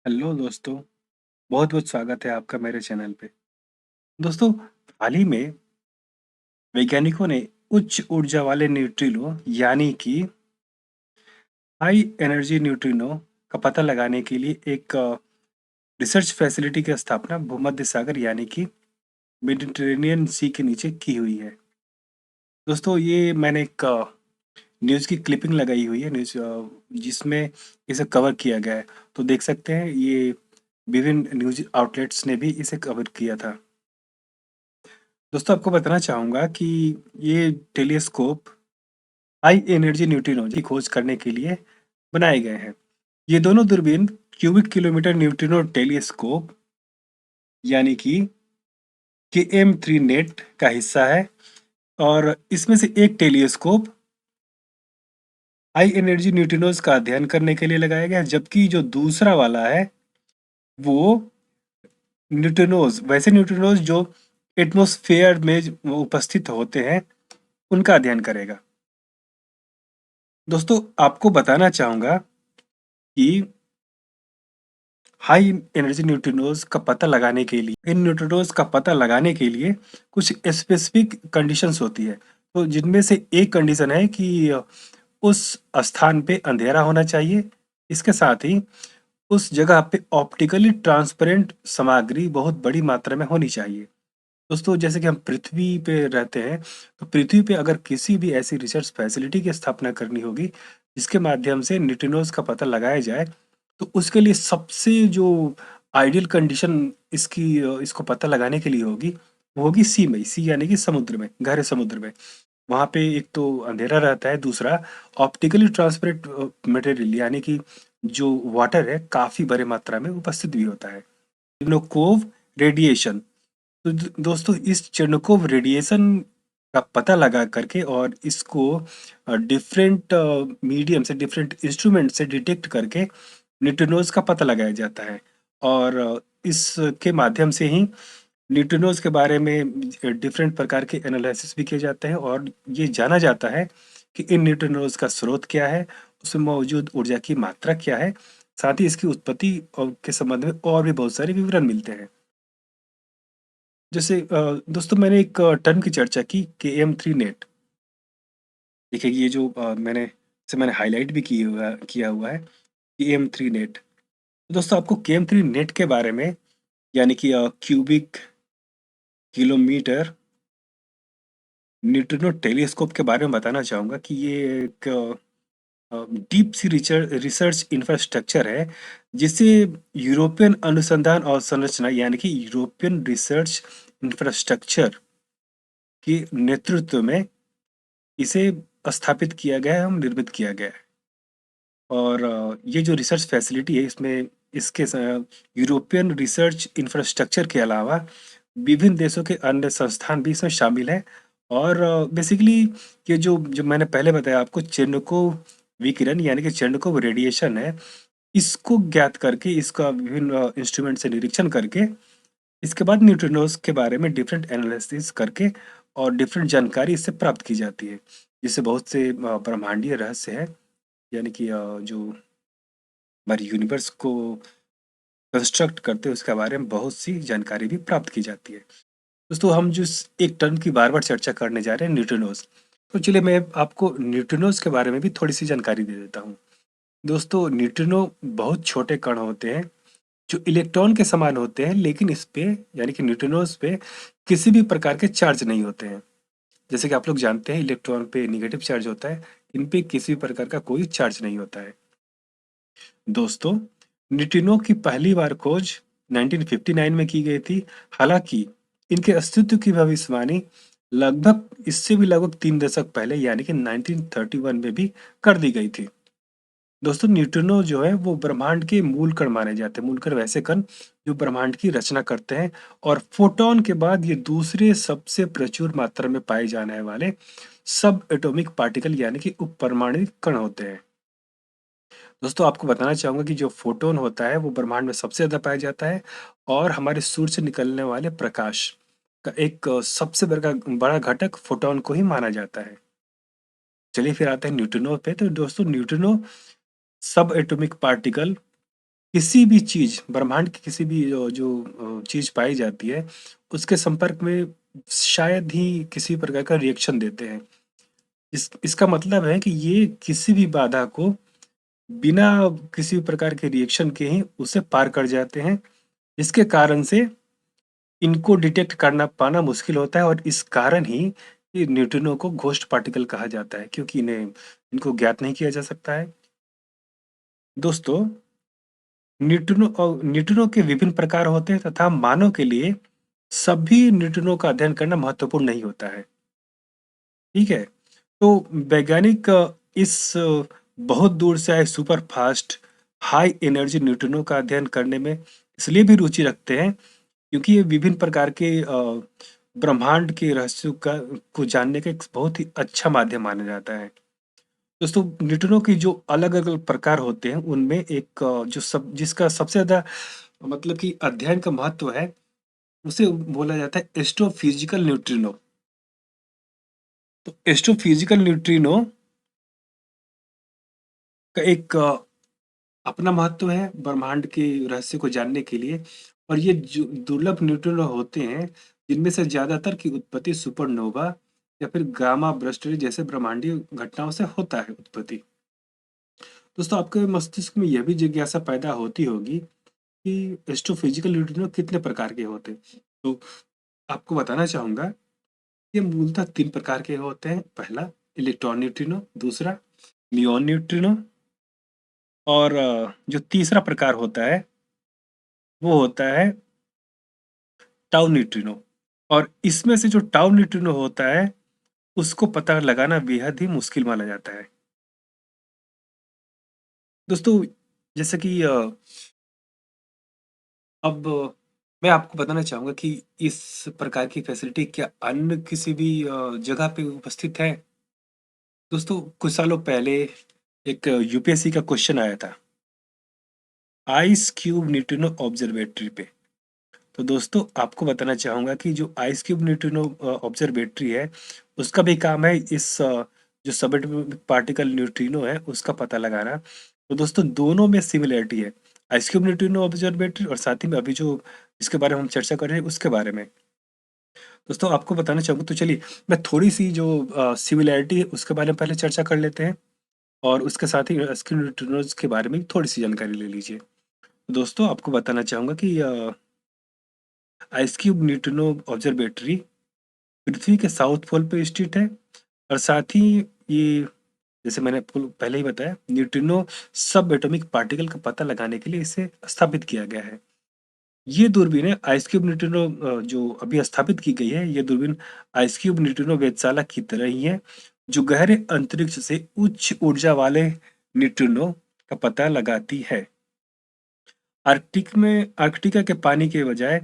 Hello दोस्तों, बहुत-बहुत स्वागत है आपका मेरे चैनल पे। दोस्तों, हाल ही में वैज्ञानिकों ने उच्च ऊर्जा वाले न्यूट्रिनो यानी कि हाई एनर्जी न्यूट्रिनो का पता लगाने के लिए एक रिसर्च फैसिलिटी की स्थापना भूमध्य सागर यानी कि मेडिटेरेनियन सी के नीचे की हुई है। दोस्तों, ये मैंने एक न्यूज़ की क्लिपिंग लगाई हुई है जिसमें इसे कवर किया गया है। तो देख सकते हैं ये विभिन्न न्यूज़ आउटलेट्स ने भी इसे कवर किया था। दोस्तों, आपको बताना चाहूँगा कि ये टेलीस्कोप हाई एनर्जी न्यूट्रिनो की खोज करने के लिए बनाए गए हैं। ये दोनों दूरबीन क्यूबिक किलोमीटर न्यूट्रिनो टेलीस्कोप यानी कि KM3 नेट का हिस्सा है और इसमें से एक टेलीस्कोप हाई एनर्जी न्यूट्रिनोज का अध्ययन करने के लिए लगाया गया है, जबकि जो दूसरा वाला है वो वैसे न्यूट्रिनोज जो एटमॉस्फेयर में उपस्थित होते हैं उनका अध्ययन करेगा। दोस्तों, आपको बताना चाहूँगा कि हाई एनर्जी न्यूट्रिनोज का पता लगाने के लिए कुछ स्पेसिफिक कंडीशंस होती है। तो जिनमें से एक कंडीशन है कि उस स्थान पे अंधेरा होना चाहिए। इसके साथ ही उस जगह पे ऑप्टिकली ट्रांसपेरेंट सामग्री बहुत बड़ी मात्रा में होनी चाहिए। दोस्तों, जैसे कि हम पृथ्वी पे रहते हैं, तो पृथ्वी पे अगर किसी भी ऐसी रिसर्च फैसिलिटी की स्थापना करनी होगी जिसके माध्यम से न्यूट्रिनोज का पता लगाया जाए, तो उसके लिए सबसे जो आइडियल कंडीशन इसको पता लगाने के लिए होगी वो होगी सी यानी कि समुद्र में, गहरे समुद्र में। वहाँ पे एक तो अंधेरा रहता है, दूसरा ऑप्टिकली ट्रांसपेरेंट मटेरियल यानी कि जो वाटर है काफी बड़े मात्रा में उपस्थित भी होता है। चिर्नोकोव रेडिएशन। तो दोस्तों, इस चिर्नोकोव रेडिएशन का पता लगा करके और इसको डिफरेंट मीडियम से, डिफरेंट इंस्ट्रूमेंट से डिटेक्ट करके न्यूट्रिनोज का पता लगाया जाता है और इसके माध्यम से ही न्यूट्रिनोज के बारे में डिफरेंट प्रकार के एनालिसिस भी किए जाते हैं और ये जाना जाता है कि इन न्यूट्रिनोज का स्रोत क्या है, उसमें मौजूद ऊर्जा की मात्रा क्या है, साथ ही इसकी उत्पत्ति और के संबंध में और भी बहुत सारे विवरण मिलते हैं। जैसे दोस्तों, मैंने एक टर्म की चर्चा की KM3 नेट। देखिए, ये जो मैंने हाईलाइट भी किया हुआ है KM3 नेट। दोस्तों, आपको KM3 नेट के बारे में यानी कि क्यूबिक किलोमीटर न्यूट्रिनो टेलीस्कोप के बारे में बताना चाहूँगा कि ये एक डीप सी रिसर्च इंफ्रास्ट्रक्चर है जिसे यूरोपियन अनुसंधान और संरचना यानी कि यूरोपियन रिसर्च इंफ्रास्ट्रक्चर के नेतृत्व में इसे स्थापित किया गया है, निर्मित किया गया है। और ये जो रिसर्च फैसिलिटी है इसमें यूरोपियन रिसर्च इंफ्रास्ट्रक्चर के अलावा विभिन्न देशों के अन्य संस्थान भी इसमें शामिल हैं। और बेसिकली ये जो मैंने पहले बताया आपको, चेरनोकोव विकिरण यानी कि चेरनोकोव रेडिएशन है, इसको ज्ञात करके, इसका विभिन्न इंस्ट्रूमेंट से निरीक्षण करके, इसके बाद न्यूट्रिनोज के बारे में डिफरेंट एनालिसिस करके और डिफरेंट जानकारी इससे प्राप्त की जाती है, जिससे बहुत से ब्रह्मांडीय रहस्य है यानी कि जो हमारी यूनिवर्स को कंस्ट्रक्ट करते हैं उसके बारे में बहुत सी जानकारी भी प्राप्त की जाती है। दोस्तों, हम जिस एक टर्म की बार बार चर्चा करने जा रहे हैं, न्यूट्रिनोज, तो चलिए मैं आपको न्यूट्रिनोज के बारे में भी थोड़ी सी जानकारी दे देता हूँ। दोस्तों, न्यूट्रिनो बहुत छोटे कण होते हैं जो इलेक्ट्रॉन के समान होते हैं, लेकिन इस पे यानी कि न्यूट्रिनोज पे किसी भी प्रकार के चार्ज नहीं होते हैं। जैसे कि आप लोग जानते हैं इलेक्ट्रॉन पे नेगेटिव चार्ज होता है, इन पे किसी भी प्रकार का कोई चार्ज नहीं होता है। दोस्तों, न्यूट्रिनो की पहली बार खोज 1959 में की गई थी। हालांकि इनके अस्तित्व की भविष्यवाणी लगभग 3 दशक पहले यानी कि 1931 में भी कर दी गई थी। दोस्तों, न्यूट्रिनो जो है वो ब्रह्मांड के मूल कण माने जाते हैं। मूल कण वैसे कण जो ब्रह्मांड की रचना करते हैं और फोटोन के बाद ये दूसरे सबसे प्रचुर मात्रा में पाए जाने वाले सब एटॉमिक पार्टिकल यानी कि उपपरमाणु कण होते हैं। दोस्तों, आपको बताना चाहूंगा कि जो फोटोन होता है वो ब्रह्मांड में सबसे ज्यादा पाया जाता है और हमारे सूर्य से निकलने वाले प्रकाश का एक सबसे बड़ा बड़ा घटक फोटोन को ही माना जाता है। चलिए फिर आते हैं न्यूट्रिनो पे। तो दोस्तों, न्यूट्रिनो सब एटॉमिक पार्टिकल किसी भी चीज़ ब्रह्मांड की किसी भी चीज़ पाई जाती है, उसके संपर्क में शायद ही किसी प्रकार का रिएक्शन देते हैं। इसका मतलब है कि ये किसी भी बाधा को बिना किसी प्रकार के रिएक्शन के ही उसे पार कर जाते हैं। इसके कारण से इनको डिटेक्ट करना पाना मुश्किल होता है और इस कारण ही ये न्यूट्रिनो को घोस्ट पार्टिकल कहा जाता है, क्योंकि इनको ज्ञात नहीं किया जा सकता है। दोस्तों, न्यूट्रिनो के विभिन्न प्रकार होते हैं तथा मानव के लिए सभी न्यूट्रिनो का अध्ययन करना महत्वपूर्ण नहीं होता है। ठीक है? तो वैज्ञानिक इस बहुत दूर से आए super fast high energy neutrino का अध्ययन करने में इसलिए भी रुचि रखते हैं, क्योंकि ये विभिन्न प्रकार के ब्रह्मांड के रहस्यों का को जानने का एक बहुत ही अच्छा माध्यम माना जाता है। दोस्तों, न्यूट्रिनो की जो अलग-अलग प्रकार होते हैं, उनमें एक जो सब जिसका सबसे ज़्यादा मतलब कि अध्ययन का महत्व है, उसे बोला जाता है एस्ट्रोफिजिकल न्यूट्रिनो। तो एस्ट्रोफिजिकल न्यूट्रिनो का एक अपना महत्व है ब्रह्मांड के रहस्य को जानने के लिए, और ये जो दुर्लभ न्यूट्रिनो होते हैं, जिनमें से ज्यादातर की उत्पत्ति सुपरनोवा या फिर गामा ब्रस्टरी जैसे ब्रह्मांडीय घटनाओं से होता है उत्पत्ति। दोस्तों, आपके मस्तिष्क में यह भी जिज्ञासा पैदा होती होगी कि एस्ट्रोफिजिकल न्यूट्रिनो कितने प्रकार के होते हैं। तो आपको बताना चाहूंगा, ये मूलतः 3 प्रकार के होते हैं। पहला इलेक्ट्रॉन न्यूट्रिनो, दूसरा नियॉन न्यूट्रिनो, और जो तीसरा प्रकार होता है वो होता है टाउ न्यूट्रिनो। और इसमें से जो टाउ न्यूट्रिनो होता है, उसको पता लगाना बेहद ही मुश्किल माना जाता है। दोस्तों, जैसे कि अब मैं आपको बताना चाहूंगा कि इस प्रकार की फैसिलिटी क्या अन्य किसी भी जगह पे उपस्थित है। दोस्तों, कुछ सालों पहले एक यूपीएससी का क्वेश्चन आया था आइस क्यूब न्यूट्रिनो ऑब्जर्वेटरी पे। तो दोस्तों, आपको बताना चाहूंगा कि जो आइस क्यूब न्यूट्रिनो ऑब्जर्वेटरी है, उसका भी काम है इस जो सब पार्टिकल न्यूट्रिनो है उसका पता लगाना। तो दोस्तों, दोनों में सिमिलरिटी है, आइस क्यूब न्यूट्रिनो ऑब्जर्वेटरी और साथ ही में अभी जो इसके बारे में हम चर्चा कर रहे हैं उसके बारे में। दोस्तों, आपको बताना चाहूंगा, तो चलिए मैं थोड़ी सी जो सिमिलरिटी है उसके बारे में पहले चर्चा कर लेते हैं, और उसके साथ ही आइस क्यूब न्यूट्रिनोज के बारे में थोड़ी सी जानकारी ले लीजिए। दोस्तों, आपको बताना चाहूंगा कि आइस क्यूब न्यूट्रिनो ऑब्जर्वेटरी पृथ्वी के साउथ पोल पे स्थित है, और साथ ही ये, जैसे मैंने आपको पहले ही बताया, न्यूट्रिनो सब एटॉमिक पार्टिकल का पता लगाने के लिए इसे स्थापित किया गया है। ये दूरबीन है आइस क्यूब न्यूट्रिनो जो अभी स्थापित की गई है, ये दूरबीन आइस क्यूब न्यूट्रिनो वेधशाला की तरह ही है, जो गहरे अंतरिक्ष से उच्च ऊर्जा वाले न्यूट्रिनो का पता लगाती है। आर्कटिका के पानी के बजाय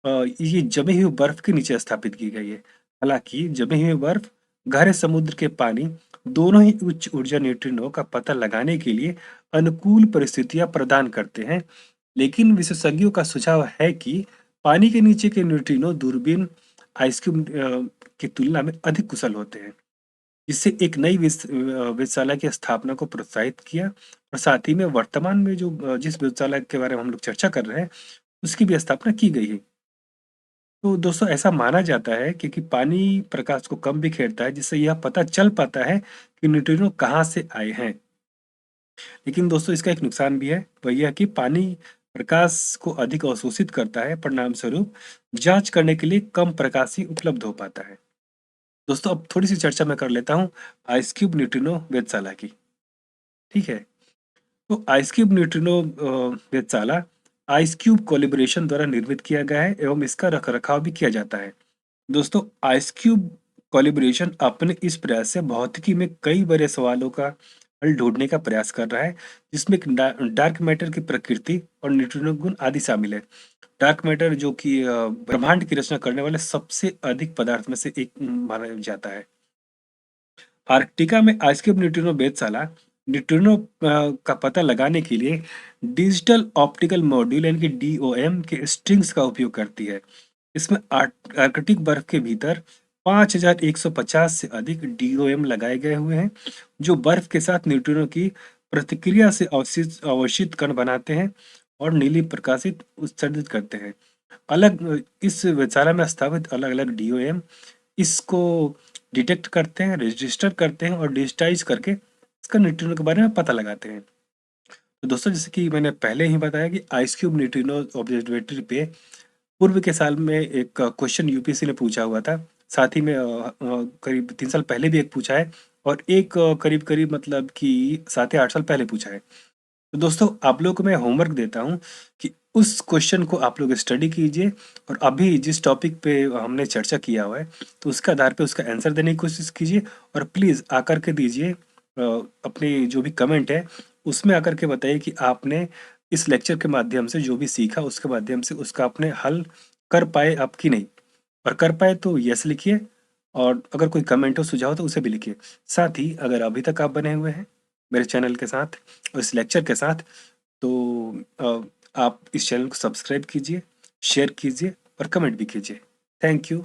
ये जमी हुई बर्फ के नीचे स्थापित की गई है। हालांकि जमी हुई बर्फ, गहरे समुद्र के पानी, दोनों ही उच्च ऊर्जा न्यूट्रिनो का पता लगाने के लिए अनुकूल परिस्थितियां प्रदान करते हैं। लेकिन विशेषज्ञों का सुझाव है कि पानी के नीचे के न्यूट्रिनो दूरबीन आइस क्यूब की तुलना में अधिक कुशल होते हैं, जिससे एक नई वेधशाला की स्थापना को प्रोत्साहित किया, और साथ ही में वर्तमान में जो जिस वेधशाला के बारे में हम लोग चर्चा कर रहे हैं, उसकी भी स्थापना की गई है। तो दोस्तों, ऐसा माना जाता है क्योंकि पानी प्रकाश को कम बिखेरता है, जिससे यह पता चल पाता है कि न्यूट्रिनो कहाँ से आए हैं। लेकिन दोस्तों, इसका एक नुकसान भी है, वह यह कि पानी प्रकाश को अधिक अवशोषित करता है, परिणाम स्वरूप जांच करने के लिए कम प्रकाश ही उपलब्ध हो पाता है। दोस्तों, अब थोड़ी सी चर्चा मैं कर लेता हूँ आइस क्यूब न्यूट्रिनो वेधशाला की। ठीक है? तो आइस क्यूब न्यूट्रिनो वेधशाला आइस क्यूब कोलिब्रेशन द्वारा निर्मित किया गया है, एवं इसका रखरखाव भी किया जाता है। दोस्तों, आइस क्यूब कोलिब्रेशन अपने इस प्रयास से भौतिकी में कई बड़े सवालों का हल ढूंढने का प्रयास कर रहा है, जिसमें एक डार्क मैटर की प्रकृति और न्यूट्रिनो गुण आदि शामिल है। डार्क मैटर जो कि ब्रह्मांड की रचना करने वाले सबसे अधिक पदार्थ में से एक माना जाता है। आर्कटिका में आइस क्यूब न्यूट्रिनो वेधशाला न्यूट्रिनो का पता लगाने के लिए डिजिटल ऑप्टिकल मॉड्यूल यानी कि डीओएम के स्ट्रिंग्स का उपयोग करती है। इसमें आर्कटिक बर्फ के भीतर 5150 से अधिक डीओएम लगाए गए हुए हैं, जो बर्फ के साथ न्यूट्रिनो की प्रतिक्रिया से अवशित कण बनाते हैं और नीली प्रकाशित उत्सर्जित करते हैं। इस वेधशाला में स्थापित अलग-अलग डीओएम इसको डिटेक्ट करते हैं, रजिस्टर करते हैं और डिजिटाइज़ करके इसका न्यूट्रिनो के बारे में पता लगाते हैं। तो दोस्तों, जैसे कि मैंने पहले ही बताया कि आइसक्यूब न्यूट्रिनो ऑब्जर्वेटरी पे पूर्व के साल में एक क्वेश्चन यूपीएससी ने पूछा हुआ था। साथ ही में करीब 3 साल पहले भी एक पूछा है और एक करीब-करीब मतलब कि 7 या 8 साल पहले पूछा है। तो दोस्तों, आप लोगों को मैं होमवर्क देता हूँ कि उस क्वेश्चन को आप लोग स्टडी कीजिए और अभी जिस टॉपिक पे हमने चर्चा किया हुआ है, तो उसके आधार पे उसका आंसर देने की कोशिश कीजिए और प्लीज़ आकर के दीजिए अपने जो भी कमेंट है, उसमें आकर के बताइए कि आपने इस लेक्चर के माध्यम से जो भी सीखा, उसके माध्यम से उसका आपने हल कर पाए आप कि नहीं? और कर पाए तो यस लिखिए और अगर कोई कमेंट हो, सुझाव हो तो उसे भी लिखिए। साथ ही अगर अभी तक आप बने हुए हैं मेरे चैनल के साथ और इस लेक्चर के साथ, तो आप इस चैनल को सब्सक्राइब कीजिए, शेयर कीजिए और कमेंट भी कीजिए। Thank you.